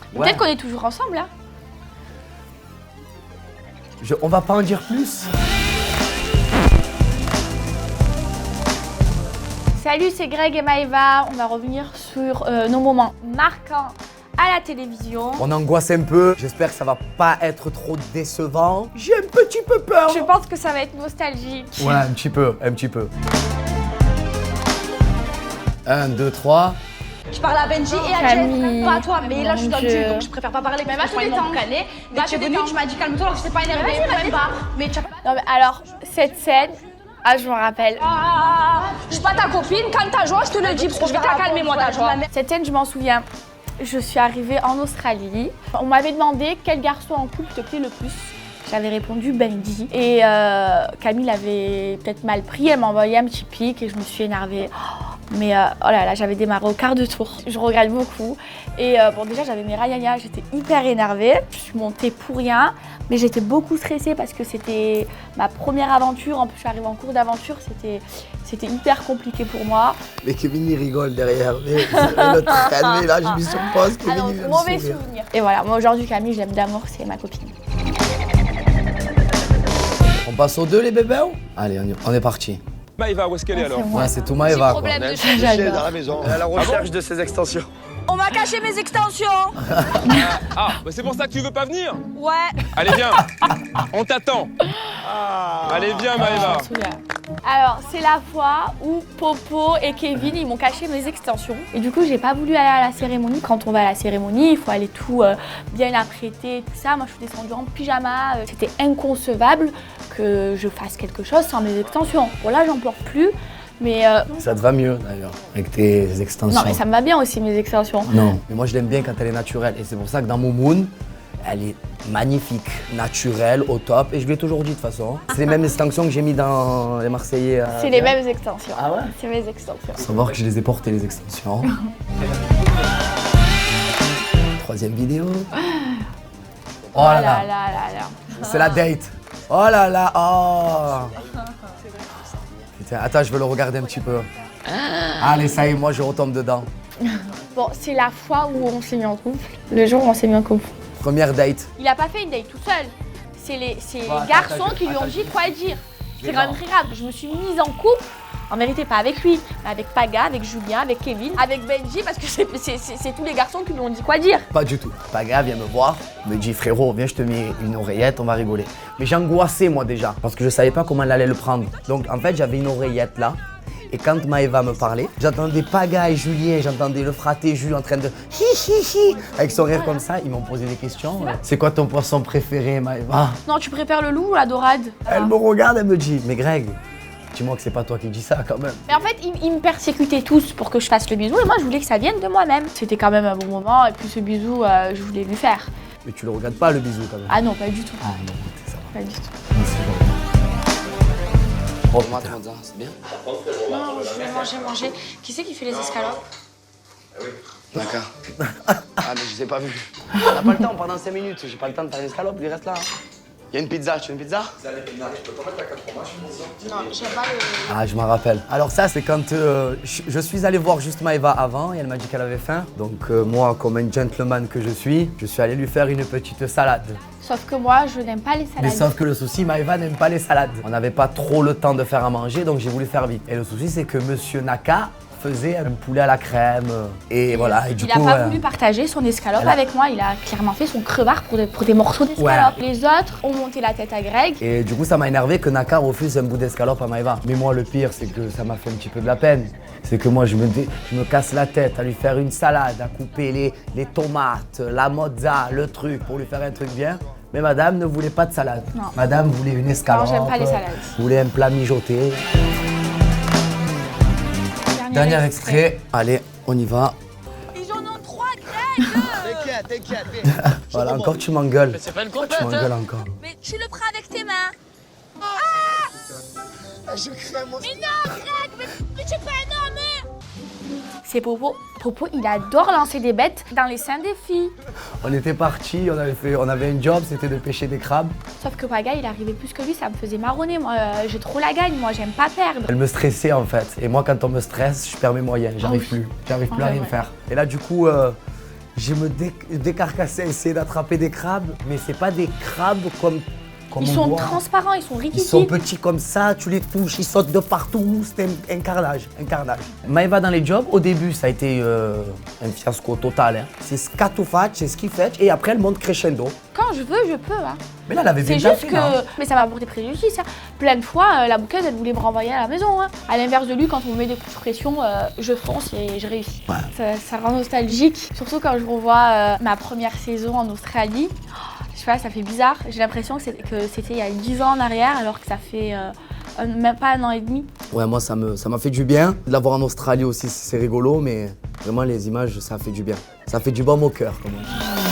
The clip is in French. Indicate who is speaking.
Speaker 1: Ouais. Peut-être qu'on est toujours ensemble là.
Speaker 2: On va pas en dire plus.
Speaker 1: Salut, c'est Greg et Maëva. On va revenir sur nos moments marquants à la télévision.
Speaker 2: On angoisse un peu. J'espère que ça va pas être trop décevant. J'ai un petit peu peur.
Speaker 1: Je pense que ça va être nostalgique.
Speaker 2: Ouais, un petit peu. 1, 2, 3.
Speaker 3: Je parle à Benji et à Jen, pas à toi, mais là je suis dans le jus, donc je préfère pas parler, mais je m'en calais. Mais tu es venu, tu m'as dit calme-toi, alors je t'ai pas énervé, même pas. Mais tu as pas...
Speaker 1: Non mais alors, cette scène, je me rappelle.
Speaker 3: Je suis pas ta copine, calme ta joie, je te le dis, parce que je vais te la calmer moi ta joie.
Speaker 1: Cette scène, je m'en souviens. Je suis arrivée en Australie. On m'avait demandé quel garçon en couple te plaît le plus. J'avais répondu Benji. Et Camille avait peut-être mal pris, elle m'a envoyé un petit pic et je me suis énervée. Mais oh là là, j'avais démarré au quart de tour. Je regrette beaucoup. Et bon, déjà, j'avais mes ragnagnas, j'étais hyper énervée. Je suis montée pour rien, mais j'étais beaucoup stressée parce que c'était ma première aventure. En plus, je suis arrivée en cours d'aventure, c'était hyper compliqué pour moi.
Speaker 2: Mais Kevin, il rigole derrière. Mais le traîner, là, je me suis pose.
Speaker 1: Alors, mauvais souvenir. Et voilà, moi aujourd'hui, Camille, je l'aime d'amour, c'est ma copine.
Speaker 2: On passe aux deux, les bébés? Allez, on est parti.
Speaker 4: Maëva, où est-ce qu'elle est alors?
Speaker 2: Ouais, c'est tout Maëva, quoi.
Speaker 1: Problème de
Speaker 5: Chez dans la maison. À la recherche de ses extensions.
Speaker 3: On m'a caché mes extensions.
Speaker 4: Ah, bah c'est pour ça que tu veux pas venir?
Speaker 3: Ouais.
Speaker 4: Allez, viens. On t'attend. Allez, viens, Maëva.
Speaker 1: Alors, c'est la fois où Popo et Kevin, ils m'ont caché mes extensions. Et du coup, j'ai pas voulu aller à la cérémonie. Quand on va à la cérémonie, il faut aller tout bien apprêter, tout ça. Moi, je suis descendue en pyjama. C'était inconcevable que je fasse quelque chose sans mes extensions. Bon, là, j'en pleure plus. Mais
Speaker 2: Ça te va mieux, d'ailleurs, avec tes extensions.
Speaker 1: non, mais ça me va bien aussi, mes extensions.
Speaker 2: Non, mais moi, je l'aime bien quand elle est naturelle. Et c'est pour ça que dans Moon, elle est magnifique, naturelle, au top. Et je lui ai toujours dit de toute façon. C'est les mêmes extensions que j'ai mis dans les Marseillais.
Speaker 1: C'est les mêmes extensions.
Speaker 2: Ah ouais?
Speaker 1: C'est mes extensions.
Speaker 2: Faut savoir que je les ai portées, les extensions. Troisième vidéo. Oh là là, c'est la date. Oh là là, oh. Putain, attends, je veux le regarder un petit peu. Allez, ça y est, moi je retombe dedans.
Speaker 1: Bon, c'est la fois où on s'est mis en couple. Le jour où on s'est mis en couple.
Speaker 2: Première date.
Speaker 1: Il a pas fait une date tout seul. C'est les
Speaker 2: attends,
Speaker 1: garçons
Speaker 2: attends,
Speaker 1: qui lui ont
Speaker 2: attends,
Speaker 1: dit quoi dire.
Speaker 2: je
Speaker 1: C'est
Speaker 2: vais
Speaker 1: quand même
Speaker 2: voir.
Speaker 1: très grave. Je me suis mise en couple. En vérité, pas avec lui, mais avec Paga, avec Julien, avec Kevin, avec Benji, parce que c'est tous les garçons qui lui ont dit quoi dire.
Speaker 2: Pas du tout. Paga vient me voir, me dit frérot, viens, je te mets une oreillette, on va rigoler. Mais j'angoissais moi déjà, parce que je savais pas comment elle allait le prendre. Donc en fait, j'avais une oreillette là. Et quand Maëva me parlait, j'entendais Paga et Julien, j'entendais le fraté Jules en train de hi hi hi avec son rire comme ça. Ils m'ont posé des questions. C'est quoi ton poisson préféré, Maëva?
Speaker 1: Non, tu préfères le loup ou la dorade?
Speaker 2: Elle me regarde, elle me dit, mais Greg, dis-moi que c'est pas toi qui dis ça quand même.
Speaker 1: Mais en fait, ils me persécutaient tous pour que je fasse le bisou et moi, je voulais que ça vienne de moi-même. C'était quand même un bon moment et puis ce bisou, je voulais lui faire.
Speaker 2: Mais tu le regardes pas le bisou quand même.
Speaker 1: Ah non, pas du tout.
Speaker 2: Ah non, ça va.
Speaker 1: Pas du tout.
Speaker 2: Oh,
Speaker 5: Pour moi,
Speaker 2: putain.
Speaker 5: c'est bien.
Speaker 3: Non, je vais manger. Qui c'est qui fait les escalopes?
Speaker 5: D'accord. Ah, mais je les ai pas vus. On n'a pas le temps pendant 5 minutes. J'ai pas le temps de faire une escalope, il reste là. Il y a une pizza, tu veux une pizza?
Speaker 3: Non, j'aime pas le...
Speaker 2: Ah, je m'en rappelle. Alors ça, c'est quand je suis allé voir juste Maëva avant et elle m'a dit qu'elle avait faim. Donc moi, comme un gentleman que je suis allé lui faire une petite salade.
Speaker 1: Sauf que moi, je n'aime pas les
Speaker 2: Mais
Speaker 1: salades.
Speaker 2: sauf que le souci, Maëva n'aime pas les salades. On n'avait pas trop le temps de faire à manger, donc j'ai voulu faire vite. Et le souci, c'est que Monsieur Naka faisait un poulet à la crème. Et voilà, et du
Speaker 1: Il
Speaker 2: coup...
Speaker 1: n'a pas voulu partager son escalope
Speaker 2: elle a-
Speaker 1: avec moi. Il a clairement fait son crevard pour des morceaux d'escalope. Les autres ont monté la tête à Greg.
Speaker 2: Et du coup, ça m'a énervé que Naka refuse un bout d'escalope à Maëva. Mais moi, le pire, c'est que ça m'a fait un petit peu de la peine. C'est que moi, je me casse la tête à lui faire une salade, à couper les tomates, la mozza, le truc, pour lui faire un truc bien. Mais madame ne voulait pas de salade.
Speaker 1: Non.
Speaker 2: Madame voulait une escalope.
Speaker 1: Non, j'aime pas les salades.
Speaker 2: Voulait un plat mijoté. Dernier extrait. Allez, on y va.
Speaker 3: Ils en ont 3, Greg.
Speaker 5: T'inquiète.
Speaker 2: Voilà, encore tu m'engueules.
Speaker 4: Mais c'est pas une
Speaker 2: Tu
Speaker 4: compète,
Speaker 2: m'engueules encore.
Speaker 3: Mais tu le prends avec tes mains.
Speaker 5: Je crée mon...
Speaker 3: Mais non, Greg, mais tu es pas un homme.
Speaker 1: C'est Popo. Popo, il adore lancer des bêtes dans les seins des filles.
Speaker 2: On était partis, on avait un job, c'était de pêcher des crabes.
Speaker 1: Sauf que Paga, il arrivait plus que lui, ça me faisait marronner. Moi, j'ai trop la gagne, moi, j'aime pas perdre.
Speaker 2: Elle me stressait en fait. Et moi, quand on me stresse, je perds mes moyens. J'arrive plus. J'arrive plus à rien faire. Et là, du coup, Je me décarcassais à essayer d'attraper des crabes, mais c'est pas des crabes comme
Speaker 1: Ils
Speaker 2: on
Speaker 1: sont
Speaker 2: voit.
Speaker 1: transparents, ils sont
Speaker 2: Ils
Speaker 1: riquitis.
Speaker 2: sont petits comme ça, tu les touches, ils sautent de partout, c'était un carnage, un carnage. Maëva dans les jobs, au début, ça a été un fiasco total. Hein. C'est scatoufatch, c'est ce qu'il fait, et après elle monte crescendo.
Speaker 1: Quand je veux, je peux. Hein.
Speaker 2: Mais là, elle avait bien
Speaker 1: C'est juste
Speaker 2: fait,
Speaker 1: que.
Speaker 2: là.
Speaker 1: Mais ça m'a apporté préjudice. Hein. Plein de fois, la bouquette, elle voulait me renvoyer à la maison. Hein. À l'inverse de lui, quand on me met des coups de pression, je fonce et je réussis.
Speaker 2: Ouais.
Speaker 1: Ça rend nostalgique. Surtout quand je revois ma première saison en Australie. Je sais pas, ça fait bizarre. J'ai l'impression que c'était il y a 10 ans en arrière, alors que ça fait même pas 1 an et demi.
Speaker 2: Ouais, moi, ça m'a fait du bien. De l'avoir en Australie aussi, c'est rigolo, mais vraiment, les images, ça fait du bien. Ça fait du baume au cœur, comme on dit.